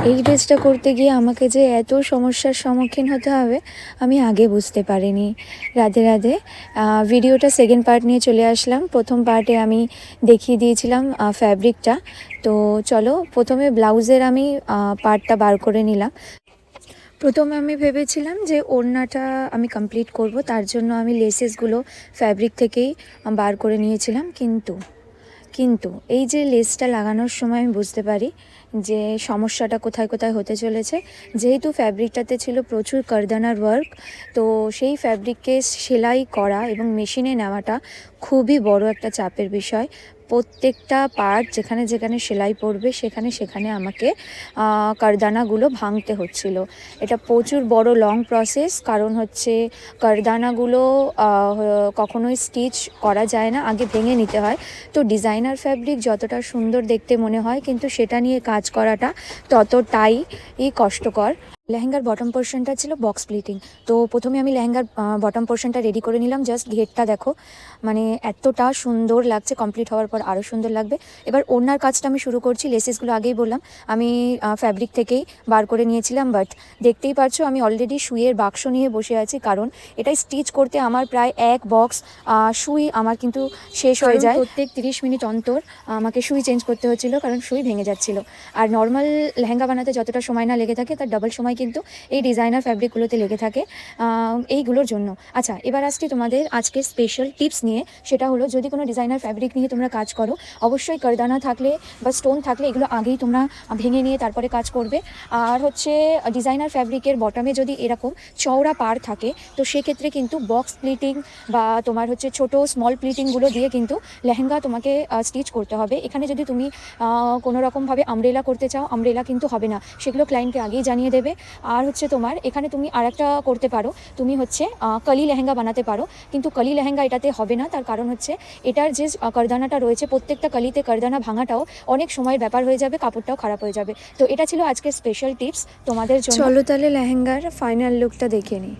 এই ড্রেসটা করতে গিয়ে আমাকে যে এত সমস্যার সম্মুখীন হতে হবে আমি আগে বুঝতে পারিনি। রাধে রাধে। ভিডিওটা সেকেন্ড পার্ট নিয়ে চলে আসলাম। প্রথম পার্টে আমি দেখিয়ে দিয়েছিলাম ফ্যাব্রিকটা। তো চলো প্রথমে ব্লাউজের আমি পার্টটা বার করে নিলাম। প্রথমে আমি ভেবেছিলাম যে ওড়নাটা আমি কমপ্লিট করব, তার জন্য আমি লেসেসগুলো ফ্যাব্রিক থেকেই বার করে নিয়েছিলাম। কিন্তু এই যে লেসটা লাগানোর সময় আমি বুঝতে পারি যে সমস্যাটা কোথায় কোথায় হতে চলেছে। যেহেতু ফ্যাব্রিকটাতে ছিল প্রচুর কারদানার ওয়ার্ক, তো সেই ফ্যাব্রিককে সেলাই করা এবং মেশিনে নেওয়াটা খুবই বড় একটা চাপের বিষয়। প্রত্যেকটা পার্ট যেখানে যেখানে সেলাই পড়বে সেখানে সেখানে আমাকে কারদানাগুলো ভাঙতে হচ্ছিল। এটা প্রচুর বড় লং প্রসেস, কারণ হচ্ছে কারদানাগুলো কখনোই স্টিচ করা যায় না, আগে ভেঙে নিতে হয়। তো ডিজাইনার ফ্যাব্রিক যতটা সুন্দর দেখতে মনে হয়, কিন্তু সেটা নিয়ে কাজ করাটা ততটাই কষ্টকর। লেহেঙ্গার বটম পোর্শনটা ছিল বক্স প্লিটিং। তো প্রথমে আমি লেহেঙ্গার বটম পোর্শনটা রেডি করে নিলাম। জাস্ট ঘেরটা দেখো, মানে এতটা সুন্দর লাগছে, কমপ্লিট হওয়ার পর আরও সুন্দর লাগবে। এবার ওড়নার কাজটা আমি শুরু করছি। লেসেসগুলো আগেই বললাম আমি ফ্যাব্রিক থেকেই বার করে নিয়েছিলাম, বাট দেখতেই পারছো আমি অলরেডি সুইয়ের বাক্স নিয়ে বসে আছি, কারণ এটাই স্টিচ করতে আমার প্রায় এক বক্স সুই আমার কিন্তু শেষ হয়ে যায়। প্রত্যেক 30 মিনিট অন্তর আমাকে সুই চেঞ্জ করতে হচ্ছিল, কারণ সুই ভেঙে যাচ্ছিল। আর নর্মাল লেহেঙ্গা বানাতে যতটা সময় না লেগে থাকে তার ডাবল সময় কিন্তু এই ডিজাইনার ফ্যাব্রিকগুলোতে লেগে থাকে এইগুলোর জন্য। আচ্ছা, এবার আসছি তোমাদের আজকে স্পেশাল টিপস নিয়ে। সেটা হলো, যদি কোনো ডিজাইনার ফ্যাব্রিক নিয়ে তোমরা কাজ করো, অবশ্যই কারদানা থাকলে বা স্টোন থাকলে এগুলো আগেই তোমরা ভেঙে নিয়ে তারপরে কাজ করবে। আর হচ্ছে ডিজাইনার ফ্যাব্রিকের বটমে যদি এরকম চওড়া পাড় থাকে, তো সেক্ষেত্রে কিন্তু বক্স প্লিটিং বা তোমার হচ্ছে ছোটো স্মল প্লিটিংগুলো দিয়ে কিন্তু লেহেঙ্গা তোমাকে স্টিচ করতে হবে। এখানে যদি তুমি কোনো রকমভাবে আমব্রেলা করতে চাও, আমব্রেলা কিন্তু হবে না, সেগুলো ক্লায়েন্টকে আগেই জানিয়ে দেবে। আর হচ্ছে তোমার এখানে তুমি আরেকটা করতে পারো, তুমি হচ্ছে কলি লেহেঙ্গা বানাতে পারো, কিন্তু কলি লেহেঙ্গা এটাতে হবে না। তার কারণ হচ্ছে এটার যে কারদানাটা রয়েছে, প্রত্যেকটা কলিতে কারদানা ভাঙাটাও অনেক সময়ের ব্যাপার হয়ে যাবে, কাপড়টাও খারাপ হয়ে যাবে। তো এটা ছিল আজকের স্পেশাল টিপস তোমাদের জন্য। চলো তাহলে লেহেঙ্গার ফাইনাল লুকটা দেখে নিই।